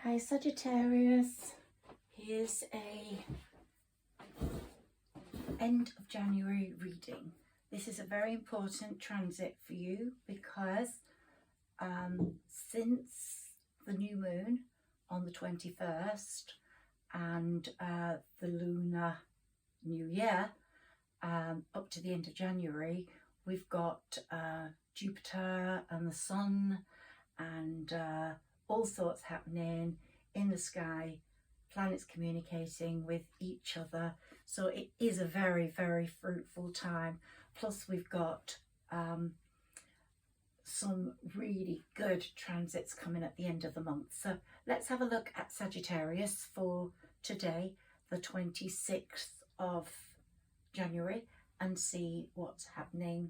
Hi Sagittarius, here's a end of January reading. This is a very important transit for you because since the new moon on the 21st and the lunar new year up to the end of January, we've got Jupiter and the sun and all sorts happening in the sky, planets communicating with each other. So it is a very, very fruitful time. Plus we've got some really good transits coming at the end of the month. So let's have a look at Sagittarius for today, the 26th of January, and see what's happening.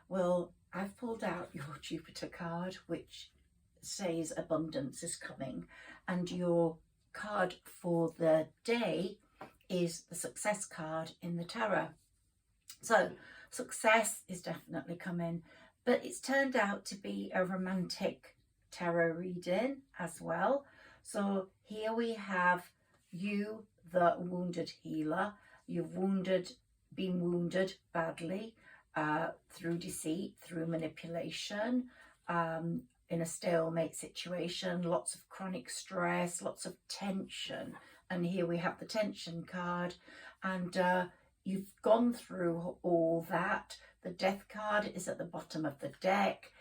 Well, I've pulled out your Jupiter card, which says abundance is coming, and your card for the day is the success card in the tarot. So success is definitely coming, but it's turned out to be a romantic tarot reading as well. So here we have you, the wounded healer. You've been wounded badly through deceit, through manipulation, in a stalemate situation, lots of chronic stress, lots of tension. And here we have the tension card, and you've gone through all that. The death card is at the bottom of the deck.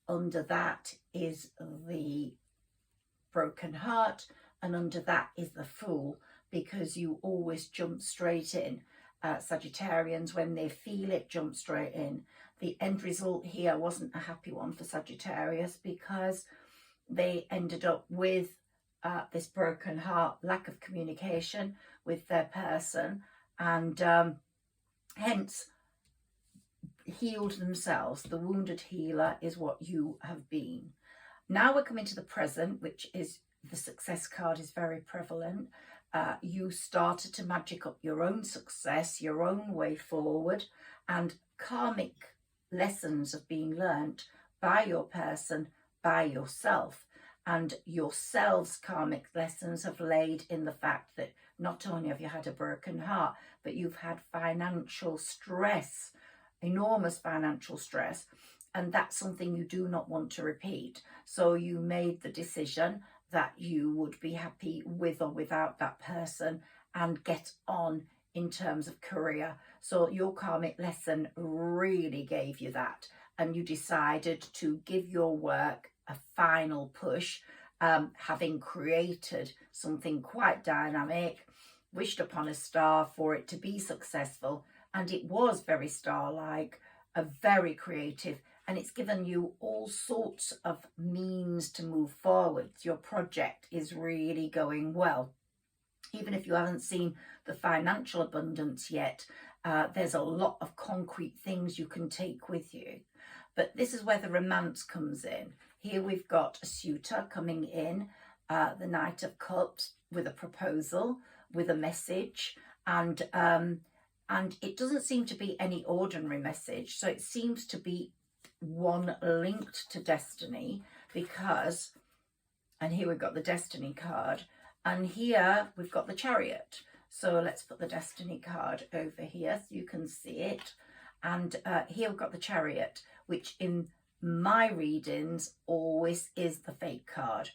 Under that is the broken heart, and under that is the fool, because you always jump straight in. Sagittarians, when they feel it, jump straight in. The end result here wasn't a happy one for Sagittarius, because they ended up with this broken heart, lack of communication with their person, and hence healed themselves. The wounded healer is what you have been. Now we're coming to the present, which is the success card is very prevalent. You started to magic up your own success, your own way forward, and karmic lessons have been learnt by your person, by yourself. And yourselves' karmic lessons have laid in the fact that not only have you had a broken heart, but you've had financial stress, enormous financial stress, and that's something you do not want to repeat. So you made the decision that you would be happy with or without that person and get on in terms of career. So your karmic lesson really gave you that, and you decided to give your work a final push, having created something quite dynamic, wished upon a star for it to be successful, and it was very star-like, very creative, and it's given you all sorts of means to move forward. Your project is really going well. Even if you haven't seen the financial abundance yet, there's a lot of concrete things you can take with you. But this is where the romance comes in. Here we've got a suitor coming in, the Knight of Cups, with a proposal, with a message, and it doesn't seem to be any ordinary message. So it seems to be one linked to destiny, because, and here we've got the Destiny card, and here we've got the Chariot. So let's put the Destiny card over here so you can see it. And here we've got the Chariot, which in my readings always is the fate card.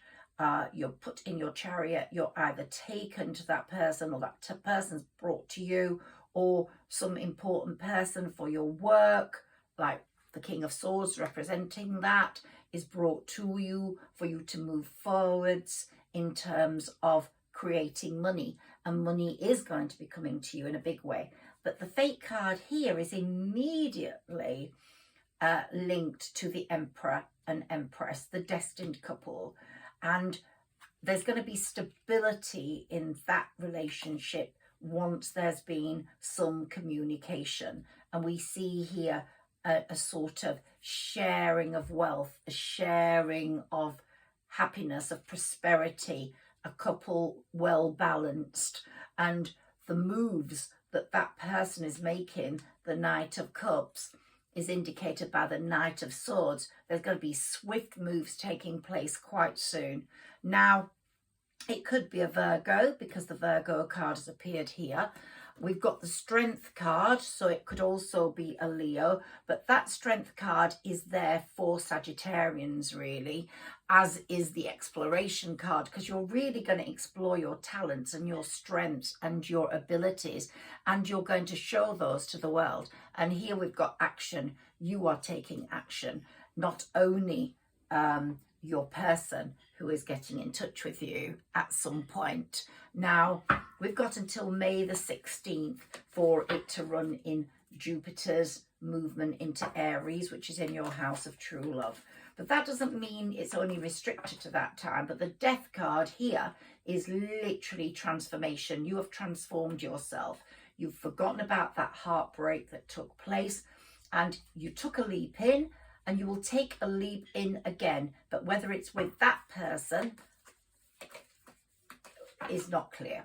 You're put in your chariot, you're either taken to that person, or that person's brought to you, or some important person for your work, like the King of Swords representing that, is brought to you for you to move forwards in terms of creating money. And money is going to be coming to you in a big way. But the fate card here is immediately linked to the Emperor and Empress, the destined couple. And there's going to be stability in that relationship once there's been some communication. And we see here a sort of sharing of wealth, a sharing of happiness, of prosperity, a couple well balanced. And the moves that that person is making, the Knight of Cups, is indicated by the Knight of Swords. There's going to be swift moves taking place quite soon. Now, It could be a Virgo because the Virgo card has appeared here. We've got the Strength card, so it could also be a Leo, but that Strength card is there for Sagittarians really, as is the Exploration card, because you're really going to explore your talents and your strengths and your abilities, and you're going to show those to the world. And here we've got action. You are taking action, not only your person who is getting in touch with you at some point. Now, we've got until May the 16th for it to run in Jupiter's movement into Aries, which is in your house of true love. But that doesn't mean it's only restricted to that time. But the Death card here is literally transformation. You have transformed yourself. You've forgotten about that heartbreak that took place, and you took a leap in, and you will take a leap in again. But whether it's with that person is not clear.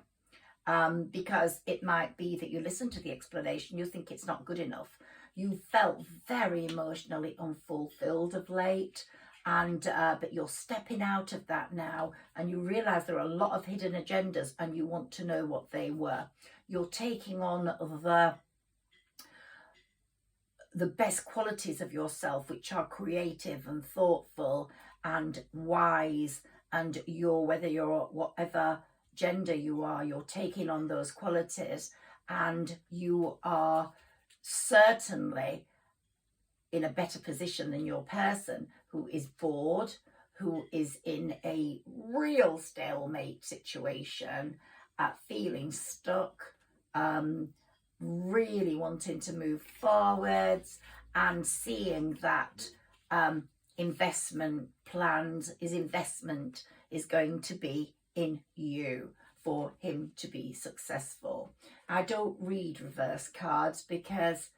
Because it might be that you listen to the explanation, you think it's not good enough. You felt very emotionally unfulfilled of late, and but you're stepping out of that now, and you realize there are a lot of hidden agendas, and you want to know what they were. You're taking on the best qualities of yourself, which are creative and thoughtful and wise, and whether you're whatever gender you are, you're taking on those qualities, and you are certainly in a better position than your person who is bored, who is in a real stalemate situation, feeling stuck, really wanting to move forwards, and seeing that investment is going to be in you for him to be successful. I don't read reverse cards because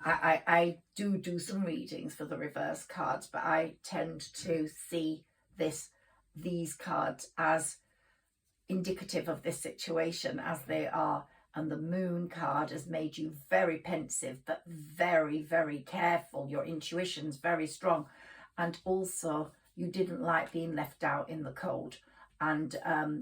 I do some readings for the reverse cards, but I tend to see these cards as indicative of this situation as they are. And the Moon card has made you very pensive, but very, very careful. Your intuition's very strong, and also you didn't like being left out in the cold, and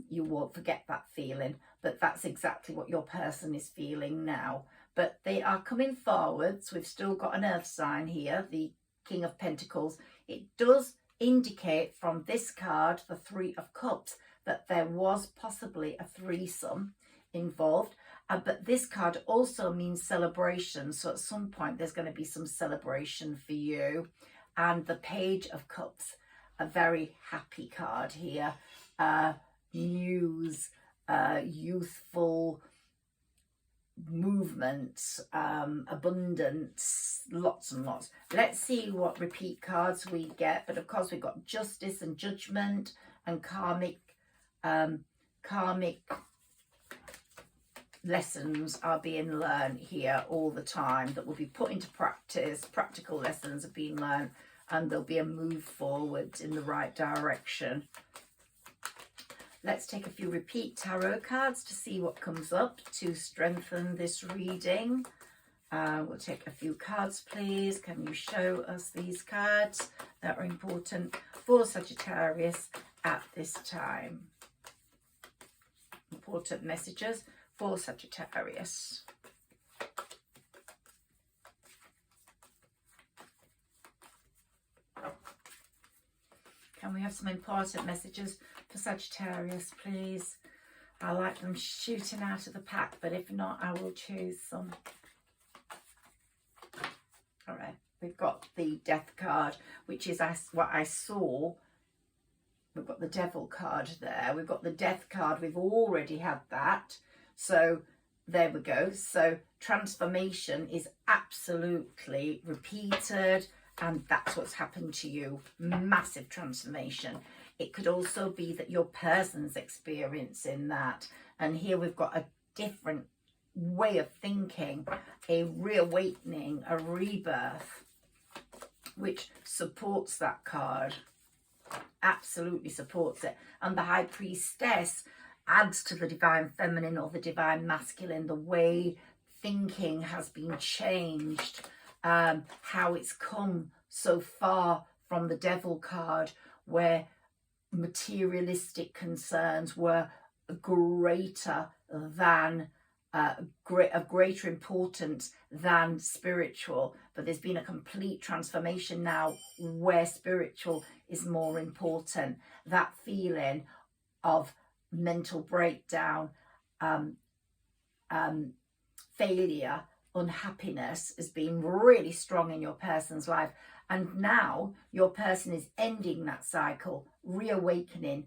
you won't forget that feeling. But that's exactly what your person is feeling now. But they are coming forwards. We've still got an earth sign here, the King of Pentacles. It does indicate from this card, the Three of Cups, that there was possibly a threesome involved. But this card also means celebration. So at some point there's going to be some celebration for you. And the Page of Cups, a very happy card here. News, youthful movement, abundance, lots and lots. Let's see what repeat cards we get. But of course we've got Justice and Judgment, and karmic lessons are being learned here all the time that will be put into practice. Practical lessons are being learned, and there'll be a move forward in the right direction. Let's take a few repeat tarot cards to see what comes up to strengthen this reading. We'll take a few cards, please. Can you show us these cards that are important for Sagittarius at this time? Important messages for Sagittarius. Can we have some important messages for Sagittarius, please? I like them shooting out of the pack, but if not, I will choose some. All right, we've got the Death card, which is what I saw. We've got the Devil card there. We've got the Death card. We've already had that. So there we go. So transformation is absolutely repeated, and that's what's happened to you. Massive transformation. It could also be that your person's experiencing that. And here we've got a different way of thinking, a reawakening, a rebirth, which supports that card. Absolutely supports it. And the High Priestess adds to the Divine Feminine or the Divine Masculine. The way thinking has been changed, how it's come so far from the Devil card, where materialistic concerns were greater than of greater importance than spiritual, but there's been a complete transformation now where spiritual is more important. That feeling of mental breakdown, failure, unhappiness has been really strong in your person's life, and now your person is ending that cycle, reawakening,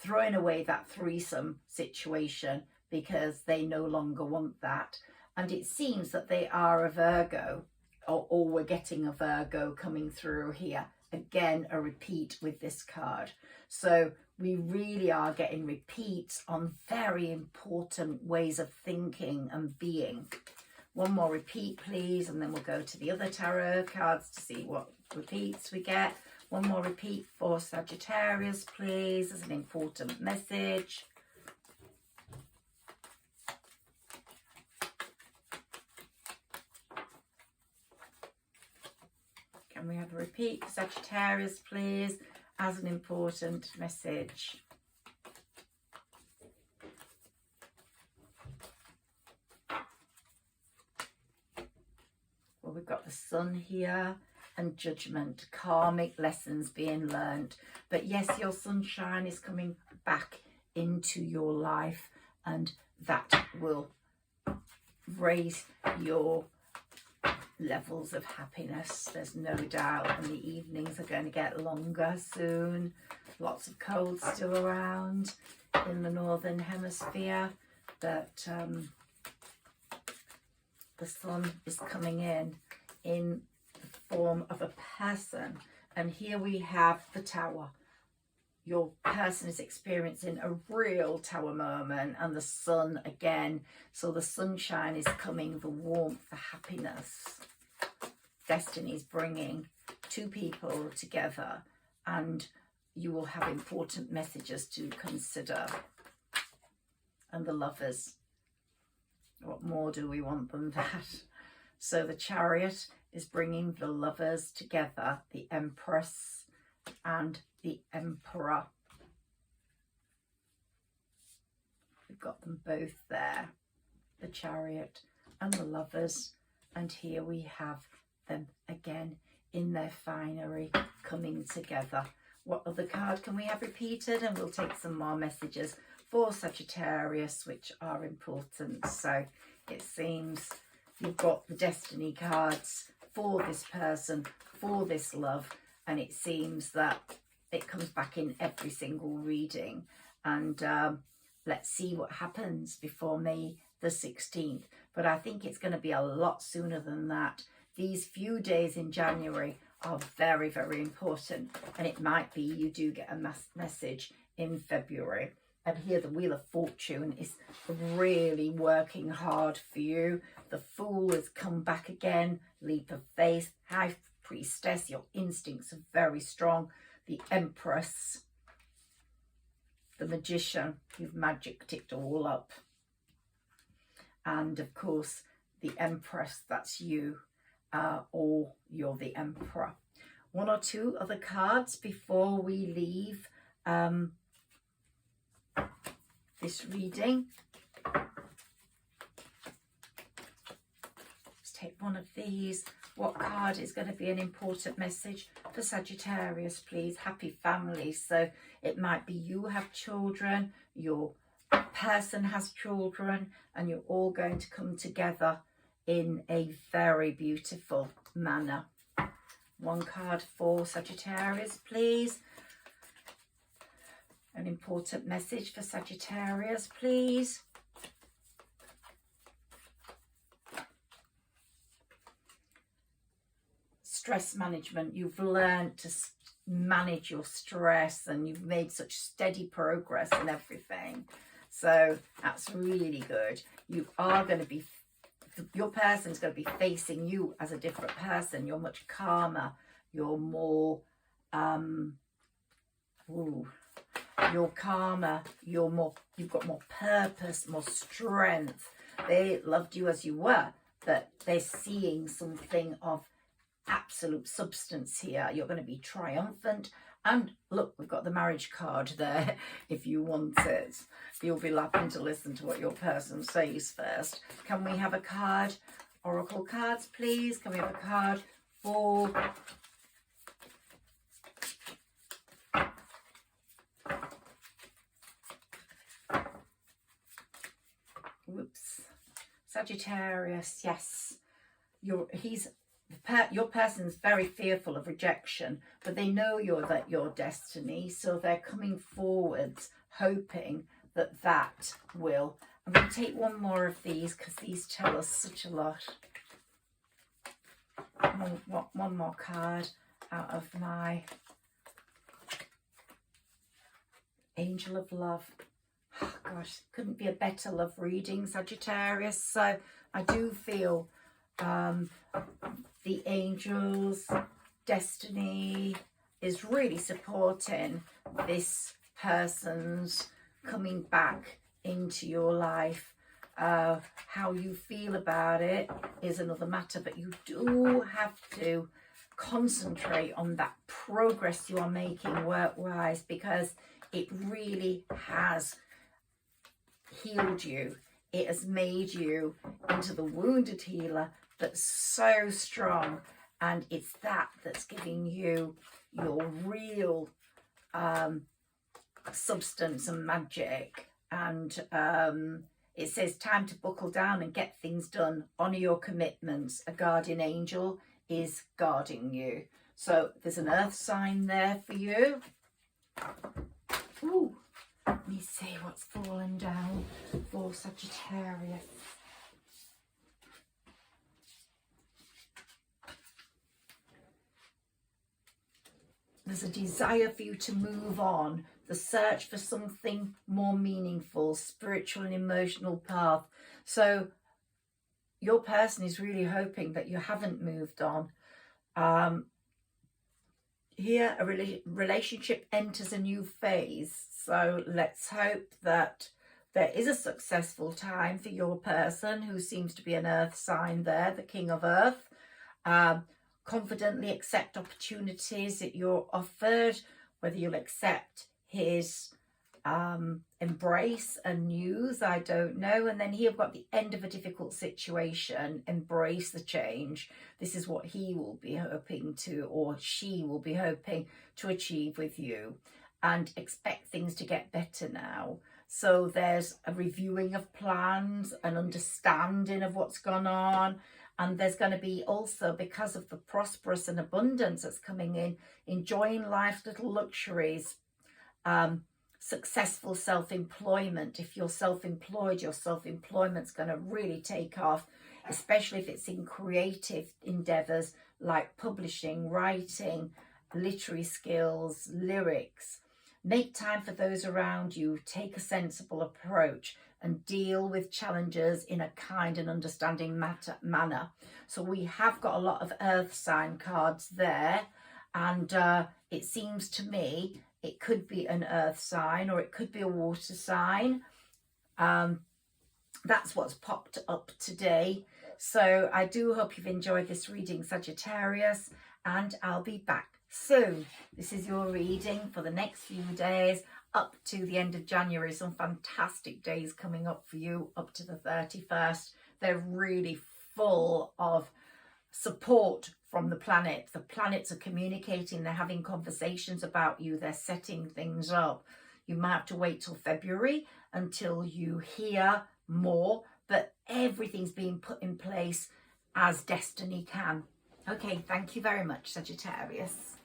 throwing away that threesome situation because they no longer want that. And it seems that they are a Virgo, or we're getting a Virgo coming through here. Again, a repeat with this card. So we really are getting repeats on very important ways of thinking and being. One more repeat, please, and then we'll go to the other tarot cards to see what repeats we get. One more repeat for Sagittarius, please, as an important message. Can we have a repeat for Sagittarius, please, as an important message? Well, we've got the Sun here and Judgment, karmic lessons being learned. But yes, your sunshine is coming back into your life, and that will raise your levels of happiness, there's no doubt. And the evenings are going to get longer soon. Lots of cold still around in the northern hemisphere, but the sun is coming in the form of a person. And here we have the Tower. Your person is experiencing a real Tower moment, and the sun again. So the sunshine is coming, the warmth, the happiness. Destiny is bringing two people together, and you will have important messages to consider. And the Lovers. What more do we want than that? So the Chariot is bringing the Lovers together, the Empress and the Emperor. We've got them both there, the Chariot and the Lovers, and here we have them again in their finery coming together. What other card can we have repeated? And we'll take some more messages for Sagittarius, which are important. So it seems you've got the Destiny cards for this person, for this love, and it seems that it comes back in every single reading. And let's see what happens before May the 16th. But I think it's going to be a lot sooner than that. These few days in January are very, very important. And it might be you do get a message in February. And here the Wheel of Fortune is really working hard for you. The Fool has come back again. Leap of faith. High Priestess. Your instincts are very strong. The Empress. The Magician. You've magic ticked all up. And of course, the Empress, that's you. Or you're the Emperor. One or two other cards before we leave this reading. Let's take one of these. What card is going to be an important message for Sagittarius, please? Happy families. So it might be you have children, your person has children, and you're all going to come together in a very beautiful manner. One card for Sagittarius, please. An important message for Sagittarius, please. Stress management. You've learned to manage your stress, and you've made such steady progress in everything. So that's really good. You are going to be, your person's going to be facing you as a different person. You're much calmer. You're more, you're calmer. You've got more purpose, more strength. They loved you as you were, but they're seeing something of absolute substance here. You're going to be triumphant, And look, we've got the marriage card there if you want it. You'll be laughing to listen to what your person says first. Can we have a card? Oracle cards, please. Can we have a card for Sagittarius? Yes, your person's very fearful of rejection, but they know you're your destiny, so they're coming forwards hoping that will. I'm going to take one more of these because these tell us such a lot. One more card out of my Angel of Love. Oh, gosh, couldn't be a better love reading, Sagittarius. So I do feel the angels, destiny is really supporting this person's coming back into your life. How you feel about it is another matter, but you do have to concentrate on that progress you are making work-wise, because it really has healed you. It has made you into the wounded healer that's so strong, and it's that's giving you your real substance and magic. And it says time to buckle down and get things done. Honor your commitments. A guardian angel is guarding you. So there's an earth sign there for you. Ooh, let me see what's fallen down for Sagittarius. There's a desire for you to move on, the search for something more meaningful, spiritual and emotional path. So your person is really hoping that you haven't moved on. Here, a relationship enters a new phase. So let's hope that there is a successful time for your person, who seems to be an earth sign there, the King of Earth. Confidently accept opportunities that you're offered, whether you'll accept his embrace and news, I don't know. And then here we've got the end of a difficult situation, embrace the change. This is what he will be hoping to, or she will be hoping to achieve with you, and expect things to get better now. So there's a reviewing of plans, an understanding of what's gone on. And there's going to be also, because of the prosperous and abundance that's coming in, enjoying life's little luxuries, successful self-employment. If you're self-employed, your self-employment's going to really take off, especially if it's in creative endeavours like publishing, writing, literary skills, lyrics. Make time for those around you. Take a sensible approach and deal with challenges in a kind and understanding manner. So we have got a lot of earth sign cards there, and it seems to me it could be an earth sign or it could be a water sign. That's what's popped up today. So I do hope you've enjoyed this reading, Sagittarius, and I'll be back soon. This is your reading for the next few days up to the end of January. Some fantastic days coming up for you up to the 31st. They're really full of support from the planet. The planets are communicating, they're having conversations about you, they're setting things up. You might have to wait till February until you hear more, but everything's being put in place as destiny can. Okay, thank you very much, Sagittarius.